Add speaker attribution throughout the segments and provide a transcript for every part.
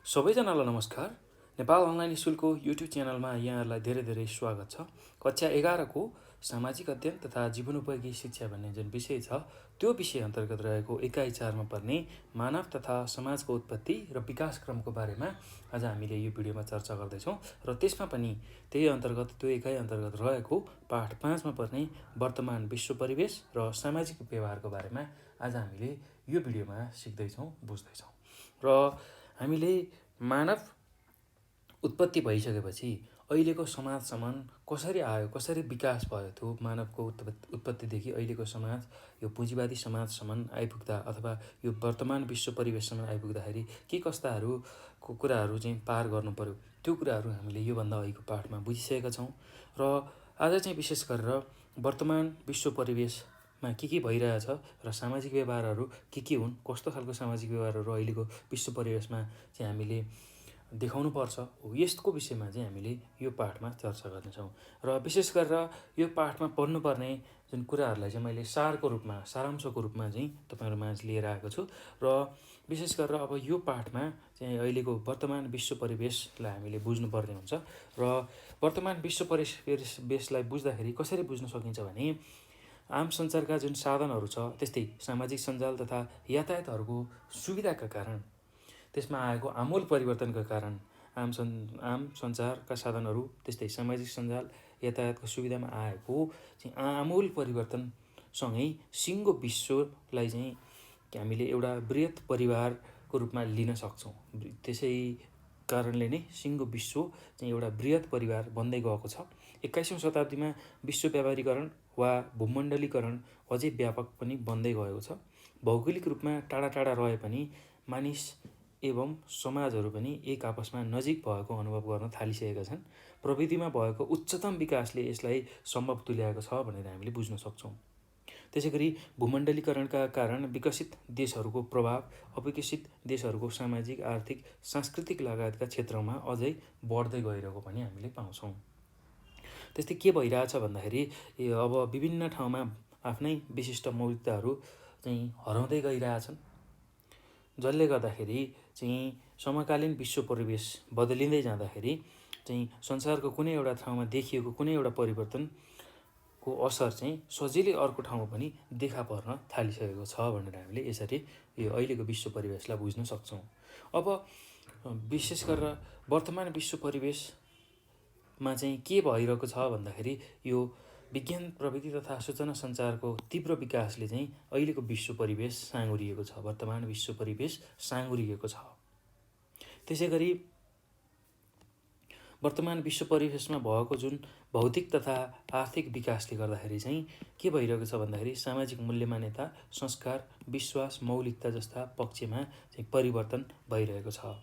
Speaker 1: सबैजनालाई नमस्कार। नेपाल अनलाइन स्कुलको युट्युब च्यानलमा यहाँहरूलाई धेरै धेरै स्वागत छ। कक्षा 11को सामाजिक अध्ययन तथा जीवनोपयोगी शिक्षा भन्ने जुन विषय छ त्यो विषय अन्तर्गत रहेको इकाइ 4मा पर्ने मानव तथा समाजको उत्पत्ति र विकास क्रमको बारेमा आज हामीले यो भिडियोमा चर्चा गर्दैछौँ र त्यसमा पनि त्यही अन्तर्गत त्यो इकाइ अन्तर्गत रहेको पाठ 5मा पर्ने वर्तमान विश्व परिवेश र सामाजिक व्यवहारको बारेमा आज हामीले यो भिडियोमा सिक्दैछौँ, बुझ्दैछौँ। र हामीले मानव उत्पत्ति भइसकेपछि अहिलेको समाजसम्म कसरी आयो, कसरी विकास भयो, त्यो मानवको उत्पत्तिदेखि अहिलेको समाज यो पुँजीवादी समाजसम्म आइपुग्दा अथवा यो वर्तमान विश्व परिवेशसम्म आइपुग्दाखेरि के कस्ताहरूको कुराहरू चाहिँ पार गर्नु पर्यो, त्यो कुराहरू हामीले योभन्दा अघिको पाठमा बुझिसकेका छौँ। र आज चाहिँ विशेष गरेर वर्तमान विश्व परिवेशमा के भइरहेछ र सामाजिक व्यवहारहरू के हुन्, कस्तो खालको सामाजिक व्यवहारहरू अहिलेको विश्व परिवेशमा चाहिँ हामीले देखाउनु पर्छ हो, यसको विषयमा चाहिँ हामीले यो पाठमा चर्चा गर्नेछौँ। र विशेष गरेर यो पाठमा पढ्नुपर्ने जुन कुराहरूलाई चाहिँ मैले सारांशको रूपमा चाहिँ तपाईँहरू माझ लिएर आएको छु। र विशेष गरेर अब यो पाठमा चाहिँ अहिलेको वर्तमान विश्व परिवेशलाई हामीले बुझ्नुपर्ने हुन्छ। र वर्तमान विश्व परिवेशलाई बुझ्दाखेरि कसरी बुझ्न सकिन्छ भने आम सञ्चारका जुन साधनहरू छ, त्यस्तै सामाजिक सञ्जाल तथा यातायातहरूको सुविधाका कारण, त्यसमा आएको आमूल परिवर्तनका कारण आम सञ्चारका साधनहरू त्यस्तै सामाजिक सञ्जाल यातायातको सुविधामा आएको चाहिँ आमूल परिवर्तनसँगै सिङ्गो विश्वलाई चाहिँ हामीले एउटा बृहत परिवारको रूपमा लिन सक्छौँ। त्यसै कारणले नै सिङ्गो विश्व चाहिँ एउटा बृहत परिवार बन्दै गएको छ। 21औं शताब्दीमा विश्व व्यापारीकरण वा भूमण्डलीकरण अझै व्यापक पनि बन्दै गएको छ। भौगोलिक रूपमा टाढा टाढा रहे पनि मानिस एवं समाजहरू पनि एक आपसमा नजिक भएको अनुभव गर्न थालिसकेका छन्। प्रविधिमा भएको उच्चतम विकासले यसलाई सम्भव तुल्याएको छ भनेर हामीले बुझ्न सक्छौँ। त्यसैगरी भूमण्डलीकरणका कारण विकसित देशहरूको प्रभाव अविकसित देशहरूको सामाजिक, आर्थिक, सांस्कृतिक लगायतका क्षेत्रमा अझै बढ्दै गइरहेको पनि हामीले पाउँछौँ। त्यस्तै के भइरहेछ भन्दाखेरि अब विभिन्न ठाउँमा आफ्नै विशिष्ट मौलिकताहरू चाहिँ हराउँदै गइरहेछन्, जसले गर्दाखेरि चाहिँ समकालीन विश्व परिवेश बदलिँदै जाँदाखेरि चाहिँ संसारको कुनै एउटा ठाउँमा देखिएको कुनै एउटा परिवर्तनको असर चाहिँ सजिलै अर्को ठाउँमा पनि देखा पर्न थालिसकेको छ भनेर हामीले यसरी यो अहिलेको विश्व परिवेशलाई बुझ्न सक्छौँ। अब विशेष गरेर वर्तमान विश्व परिवेशमा चाहिँ के भइरहेको छ भन्दाखेरि यो विज्ञान प्रविधि तथा सूचना सञ्चारको तीव्र विकासले चाहिँ अहिलेको विश्व परिवेश साँगुरिएको छ, वर्तमान विश्व परिवेश साँगुरिएको छ। त्यसै गरी वर्तमान विश्व परिवेशमा भएको जुन भौतिक तथा आर्थिक विकासले गर्दाखेरि चाहिँ के भइरहेको छ भन्दाखेरि सामाजिक मूल्य मान्यता, संस्कार, विश्वास, मौलिकता जस्ता पक्षमा चाहिँ परिवर्तन भइरहेको छ।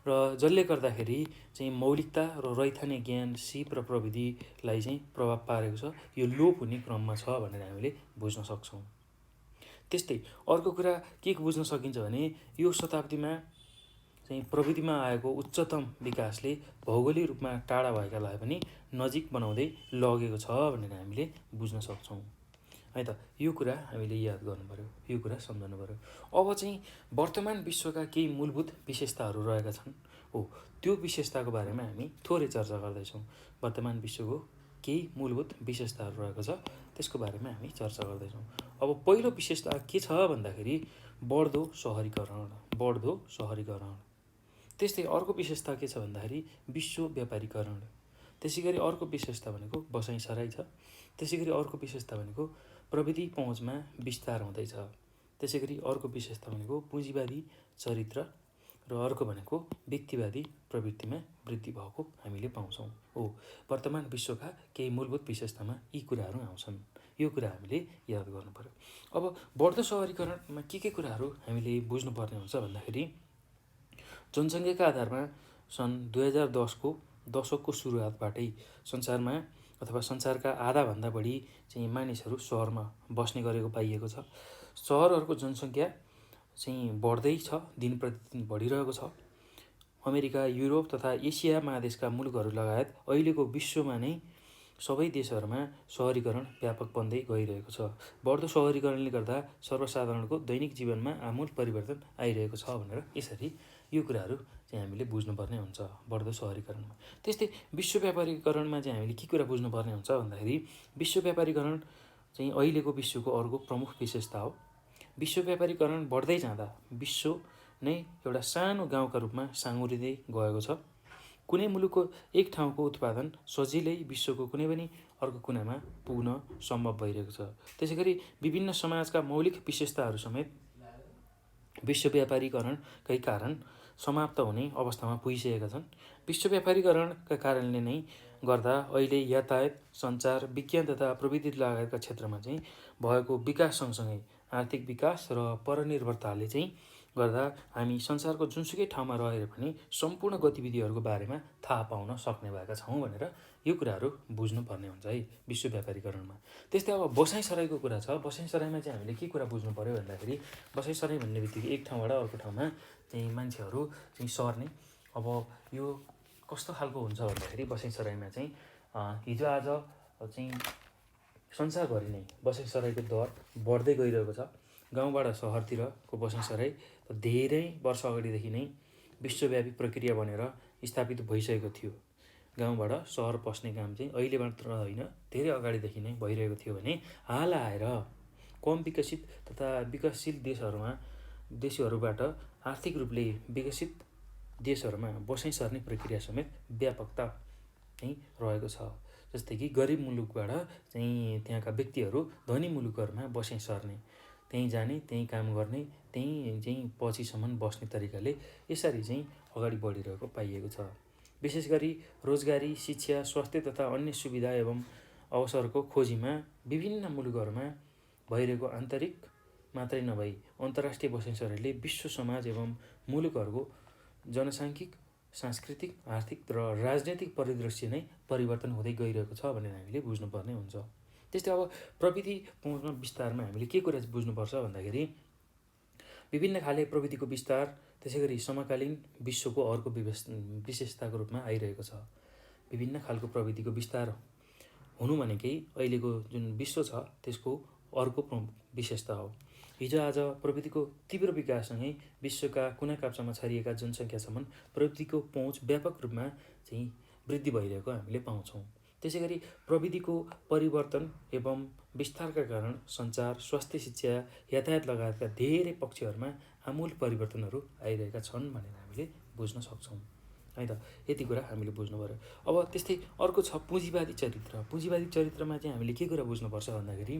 Speaker 1: र जसले गर्दाखेरि चाहिँ मौलिकता र रैथाने ज्ञान, सिप र प्रविधिलाई चाहिँ प्रभाव पारेको छ, यो लोप हुने क्रममा छ भनेर हामीले बुझ्न सक्छौँ। त्यस्तै अर्को कुरा के बुझ्न सकिन्छ भने यो शताब्दीमा चाहिँ प्रविधिमा आएको उच्चतम विकासले भौगोलिक रूपमा टाढा भएकालाई पनि नजिक बनाउँदै लगेको छ भनेर हामीले बुझ्न सक्छौँ है त। यो कुरा हामीले याद गर्नु पर्यो, यो कुरा सम्झनु पर्यो। अब चाहिँ वर्तमान विश्वका केही मूलभूत विशेषताहरू रहेका छन् हो, त्यो विशेषताको बारेमा हामी थोरै चर्चा गर्दैछौँ। वर्तमान विश्वको केही मूलभूत विशेषताहरू रहेको छ, त्यसको बारेमा हामी चर्चा गर्दैछौँ। अब पहिलो विशेषता के छ भन्दाखेरि बढ्दो सहरीकरण। त्यस्तै अर्को विशेषता के छ भन्दाखेरि विश्व व्यापारीकरण। त्यसै गरी अर्को विशेषता भनेको बसाइसराई छ। त्यसै गरी अर्को विशेषता भनेको प्रविधि पहुँचमा विस्तार हुँदैछ। त्यसै गरी अर्को विशेषता भनेको पुँजीवादी चरित्र र अर्को भनेको व्यक्तिवादी प्रवृत्तिमा वृद्धि भएको हामीले पाउँछौँ हो। वर्तमान विश्वका केही मूलभूत विशेषतामा यी कुराहरू आउँछन्, यो कुरा हामीले याद गर्नु पर्यो। अब बढ्दो सहरीकरणमा के कुराहरू हामीले बुझ्नुपर्ने हुन्छ भन्दाखेरि जनसङ्ख्याका आधारमा सन् 2010को दशकको सुरुवातबाटै संसारमा अथवा संसारका आधाभन्दा बढी चाहिँ मानिसहरू सहरमा बस्ने गरेको पाइएको छ। सहरहरूको जनसङ्ख्या चाहिँ बढ्दै छ, दिन प्रतिदिन बढिरहेको छ। अमेरिका, युरोप तथा एसिया महादेशका मुलुकहरू लगायत अहिलेको विश्वमा नै सबै देशहरूमा सहरीकरण व्यापक बन्दै गइरहेको छ। बढ्दो सहरीकरणले गर्दा सर्वसाधारणको दैनिक जीवनमा आमूल परिवर्तन आइरहेको छ भनेर यसरी यो कुराहरू चाहिँ हामीले बुझ्नुपर्ने हुन्छ बढ्दो सहरीकरणमा। त्यस्तै विश्व व्यापारीकरणमा चाहिँ हामीले के कुरा बुझ्नुपर्ने हुन्छ भन्दाखेरि विश्व व्यापारीकरण चाहिँ अहिलेको विश्वको अर्को प्रमुख विशेषता हो। विश्व व्यापारीकरण बढ्दै जाँदा विश्व नै एउटा सानो गाउँका रूपमा साँगुरिँदै गएको छ। कुनै मुलुकको एक ठाउँको उत्पादन सजिलै विश्वको कुनै पनि अर्को कुनामा पुग्न सम्भव भइरहेको छ। त्यसै गरी विभिन्न समाजका मौलिक विशेषताहरू समेत विश्व व्यापारीकरणकै कारण समाप्त हुने अवस्थामा पुगिसकेका छन्। विश्व व्यापारीकरणका कारणले नै गर्दा अहिले यातायात, सञ्चार, विज्ञान तथा प्रविधि लगायतका क्षेत्रमा चाहिँ भएको विकास सँगसँगै आर्थिक विकास र परनिर्भरताले चाहिँ गर्दा हामी संसारको जुनसुकै ठाउँमा रहेर पनि सम्पूर्ण गतिविधिहरूको बारेमा थाहा पाउन सक्ने भएका छौँ भनेर यो कुराहरू बुझ्नुपर्ने हुन्छ है विश्व व्यापारीकरणमा। त्यस्तै अब बसाइसराईको कुरा छ। बसाइसराईमा चाहिँ हामीले के कुरा बुझ्नु पर्यो भन्दाखेरि बसाइसराई भन्ने बित्तिकै एक ठाउँबाट अर्को ठाउँमा चाहिँ मान्छेहरू चाहिँ सर्ने। अब यो कस्तो खालको हुन्छ भन्दाखेरि बसाइसराईमा चाहिँ हिजोआज चाहिँ संसारभरि नै बसाइसराईको दर बढ्दै गइरहेको छ। गाउँबाट सहरतिरको बसाइसराई धेरै वर्ष अगाडिदेखि नै विश्वव्यापी प्रक्रिया बनेर स्थापित भइसकेको थियो। गाउँबाट सहर पस्ने काम चाहिँ अहिले मात्र होइन, धेरै अगाडिदेखि नै भइरहेको थियो भने हाल आएर कम विकसित तथा विकासशील देशहरूबाट आर्थिक रूपले विकसित देशहरूमा बसाइँ सर्ने प्रक्रिया समेत व्यापकता चाहिँ रहेको छ। जस्तै कि गरिब मुलुकबाट चाहिँ त्यहाँका व्यक्तिहरू धनी मुलुकहरूमा बसाइँ सर्ने, त्यहीँ जाने, त्यहीँ काम गर्ने, त्यहीँ चाहिँ पछिसम्म बस्ने तरिकाले यसरी चाहिँ अगाडि बढिरहेको पाइएको छ। विशेष गरी रोजगारी, शिक्षा, स्वास्थ्य तथा अन्य सुविधा एवं अवसरको खोजीमा विभिन्न मुलुकहरूमा भइरहेको आन्तरिक मात्रै नभई अन्तर्राष्ट्रिय बसाइँसराईले विश्व समाज एवं मुलुकहरूको जनसाङ्खिक, सांस्कृतिक, आर्थिक र राजनैतिक परिदृश्य नै परिवर्तन हुँदै गइरहेको छ भनेर हामीले बुझ्नुपर्ने हुन्छ। त्यस्तै अब प्रविधि पहुँचमा विस्तारमा हामीले के कुरा बुझ्नुपर्छ भन्दाखेरि विभिन्न खाले प्रविधिको विस्तार त्यसै गरी समकालीन विश्वको अर्को विशेषताको रूपमा आइरहेको छ। विभिन्न खालको प्रविधिको विस्तार हुनु भनेकै अहिलेको जुन विश्व छ त्यसको अर्को विशेषता हो। हिजोआज प्रविधिको तीव्र विकाससँगै विश्वका कुना काप्चामा छरिएका जनसङ्ख्यासम्म प्रविधिको पहुँच व्यापक रूपमा चाहिँ वृद्धि भइरहेको हामीले पाउँछौँ। त्यसै गरी प्रविधिको परिवर्तन एवं विस्तारका कारण सञ्चार, स्वास्थ्य, शिक्षा, यातायात लगायतका धेरै पक्षहरूमा आमूल परिवर्तनहरू आइरहेका छन् भनेर हामीले बुझ्न सक्छौँ है त। यति कुरा हामीले बुझ्नु पर्यो। अब त्यस्तै अर्को छ पुँजीवादी चरित्र। पुँजीवादी चरित्रमा चाहिँ हामीले के कुरा बुझ्नुपर्छ भन्दाखेरि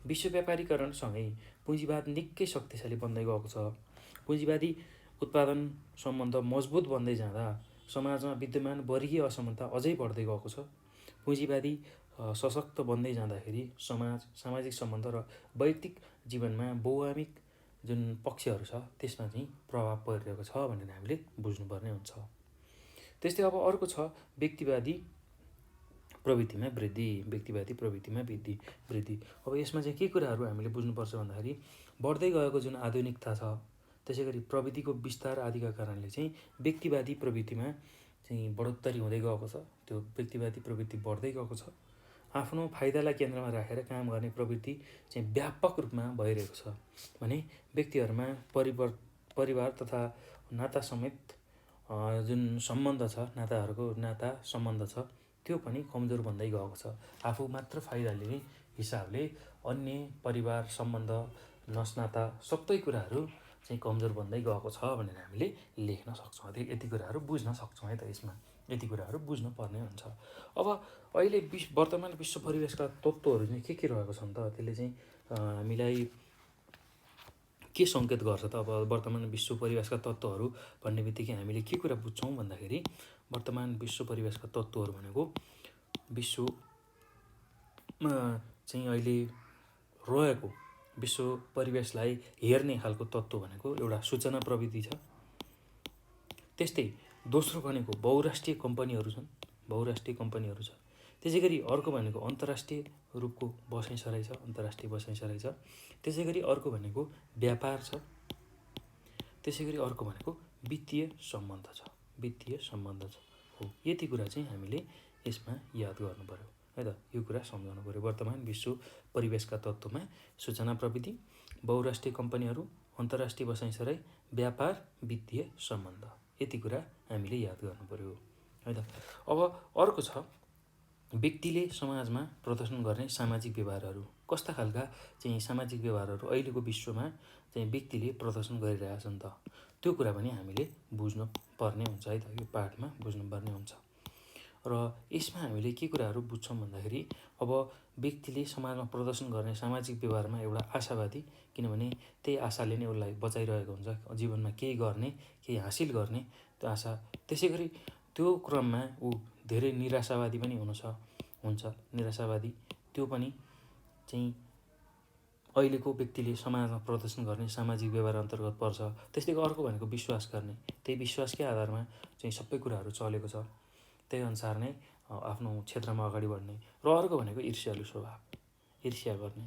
Speaker 1: विश्व व्यापारीकरणसँगै पुँजीवाद निकै शक्तिशाली बन्दै गएको छ। पुँजीवादी उत्पादन सम्बन्ध मजबुत बन्दै जाँदा समाजमा विद्यमान वर्गीय असमानता अझै बढ्दै गएको छ। पुँजीवादी सशक्त बन्दै जाँदाखेरि सामाजिक सम्बन्ध र वैयक्तिक जीवनमा बहुआमिक जुन पक्षहरू छ त्यसमा चाहिँ प्रभाव परिरहेको छ भनेर हामीले बुझ्नुपर्ने हुन्छ। त्यस्तै अब अर्को छ व्यक्तिवादी प्रवृत्तिमा वृद्धि। व्यक्तिवादी प्रवृत्तिमा वृद्धि। अब यसमा चाहिँ के कुराहरू हामीले बुझ्नुपर्छ भन्दाखेरि बढ्दै गएको जुन आधुनिकता छ, त्यसै गरी प्रविधिको विस्तार आदिका कारणले चाहिँ व्यक्तिवादी प्रवृत्तिमा चाहिँ बढोत्तरी हुँदै गएको छ। त्यो व्यक्तिवादी प्रवृत्ति बढ्दै गएको छ। आफ्नो फाइदालाई केन्द्रमा राखेर काम गर्ने प्रवृत्ति चाहिँ व्यापक रूपमा भइरहेको छ भने व्यक्तिहरूमा परिवार तथा नाता समेत जुन सम्बन्ध छ, नाता सम्बन्ध छ त्यो पनि कमजोर बन्दै गएको छ। आफू मात्र फाइदा लिने हिसाबले अन्य परिवार सम्बन्ध, नसनाता सबै कुराहरू चाहिँ कमजोर बन्दै गएको छ भनेर हामीले लेख्न सक्छौँ। यति कुराहरू बुझ्न सक्छौँ है त। यसमा यति कुराहरू बुझ्नु पर्ने हुन्छ। अब अहिले वर्तमान विश्व परिवेशका तत्त्वहरू चाहिँ के रहेको छन् त, त्यसले चाहिँ हामीलाई के सङ्केत गर्छ त। अब वर्तमान विश्व परिवेशका तत्त्वहरू भन्ने बित्तिकै हामीले के कुरा बुझ्छौँ भन्दाखेरि वर्तमान विश्व परिवेशका तत्त्वहरू भनेको विश्वमा चाहिँ अहिले रहेको विश्व परिवेशलाई हेर्ने खालको तत्त्व भनेको एउटा सूचना प्रविधि छ। त्यस्तै दोस्रो भनेको बहुराष्ट्रिय कम्पनीहरू छन्, त्यसै गरी अर्को भनेको अन्तर्राष्ट्रिय रूपको बसाइँसराई छ, अन्तर्राष्ट्रिय बसाइँसराई छ। त्यसै गरी अर्को भनेको व्यापार छ। त्यसै गरी अर्को भनेको वित्तीय सम्बन्ध छ हो। यति कुरा चाहिँ हामीले यसमा याद गर्नु पर्यो है त। यो कुरा सम्झाउनु पऱ्यो। वर्तमान विश्व परिवेशका तत्त्वमा सूचना प्रविधि, बहुराष्ट्रिय कम्पनीहरू, अन्तर्राष्ट्रिय बसाइसराई, व्यापार, वित्तीय सम्बन्ध, यति कुरा हामीले याद गर्नु पऱ्यो है त। अब अर्को छ व्यक्तिले समाजमा प्रदर्शन गर्ने सामाजिक व्यवहारहरू। कस्ता खालका चाहिँ सामाजिक व्यवहारहरू अहिलेको विश्वमा चाहिँ व्यक्तिले प्रदर्शन गरिरहेछन् त, त्यो कुरा पनि हामीले बुझ्नु पर्ने हुन्छ है त। यो पाठमा बुझ्नुपर्ने हुन्छ र यसमा हामीले के कुराहरू बुझ्छौँ भन्दाखेरि अब व्यक्तिले समाजमा प्रदर्शन गर्ने सामाजिक व्यवहारमा एउटा आशावादी, किनभने त्यही आशाले नै उसलाई बचाइरहेको हुन्छ जीवनमा केही गर्ने, केही हासिल गर्ने त्यो आशा। त्यसै गरी त्यो क्रममा ऊ धेरै निराशावादी पनि हुन्छ। निराशावादी त्यो पनि चाहिँ अहिलेको व्यक्तिले समाजमा प्रदर्शन गर्ने सामाजिक व्यवहार अन्तर्गत पर्छ। त्यस्तै अर्को भनेको विश्वास गर्ने, त्यही विश्वासकै आधारमा चाहिँ सबै कुराहरू चलेको छ, त्यही अनुसार नै आफ्नो क्षेत्रमा अगाडि बढ्ने। र अर्को भनेको ईर्ष्यालु स्वभाव, ईर्ष्या गर्ने,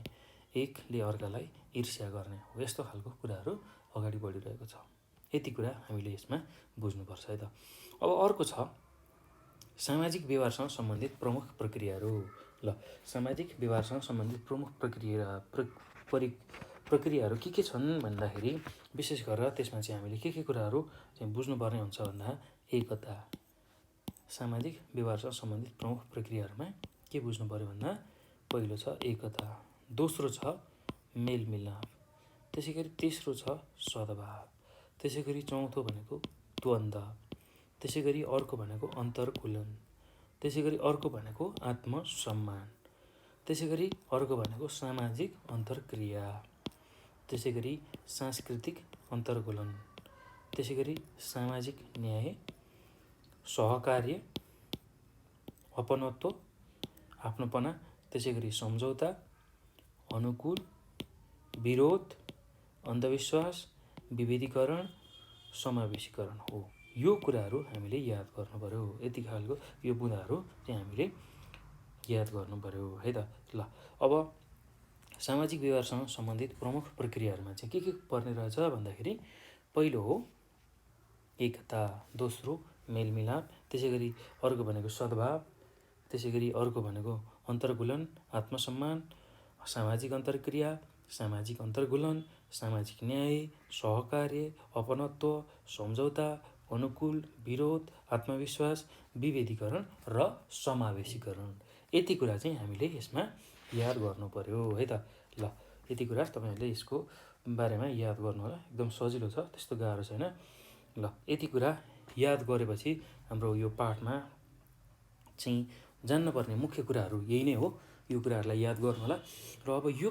Speaker 1: एकले अर्कालाई ईर्ष्या गर्ने हो, यस्तो खालको कुराहरू अगाडि बढिरहेको छ। यति कुरा हामीले यसमा बुझ्नुपर्छ है त। अब अर्को छ सामाजिक व्यवहारसँग सम्बन्धित प्रमुख प्रक्रियाहरू। ल, सामाजिक व्यवहारसँग सम्बन्धित प्रमुख प्रक्रियाहरू के छन् भन्दाखेरि विशेष गरेर त्यसमा चाहिँ हामीले के कुराहरू चाहिँ बुझ्नुपर्ने हुन्छ भन्दा एकता। सामाजिक व्यवहारसँग सम्बन्धित प्रमुख प्रक्रियाहरूमा के बुझ्नु पऱ्यो भन्दा पहिलो छ एकता, दोस्रो छ मेलमिलाप, त्यसै गरी तेस्रो छ सद्भाव, त्यसै गरी चौथो भनेको द्वन्द्व, त्यसै गरी अर्को भनेको अन्तर्कूलन, त्यसै गरी अर्को भनेको आत्मसम्मान, त्यसै गरी अर्को भनेको सामाजिक अन्तर्क्रिया, त्यसै गरी सांस्कृतिक अन्तर्कूलन, त्यसै गरी सामाजिक न्याय, सहकार्य, अपनत्व, आफ्नोपना, त्यसै गरी सम्झौता, अनुकूल, विरोध, अन्धविश्वास, विभेदीकरण, समावेशीकरण हो। यो कुराहरू हामीले याद गर्नु पऱ्यो। यति खालको यो बुँदाहरू चाहिँ हामीले याद गर्नु पऱ्यो है त। ल, अब सामाजिक व्यवहारसँग सम्बन्धित प्रमुख प्रक्रियाहरूमा चाहिँ के पर्ने रहेछ भन्दाखेरि पहिलो हो एकता, दोस्रो मेलमिलाप, त्यसै गरी अर्को भनेको सद्भाव, त्यसै गरी अर्को भनेको अन्तर्कूलन, आत्मसम्मान, सामाजिक अन्तर्क्रिया, सामाजिक अन्तर्कूलन, सामाजिक न्याय, सहकार्य, अपनत्व, सम्झौता, अनुकूल, विरोध, आत्मविश्वास, विभेदीकरण र समावेशीकरण, यति कुरा चाहिँ हामीले यसमा याद गर्नु पर्यो है त। ल, यति कुरा तपाईँहरूले यसको बारेमा याद गर्नु होला, एकदम सजिलो छ, त्यस्तो गाह्रो छैन। ल, यति कुरा याद गरेपछि हाम्रो यो पाठमा चाहिँ जान्नुपर्ने मुख्य कुराहरू यही नै हो। यो कुराहरूलाई याद गर्नु होला। र अब यो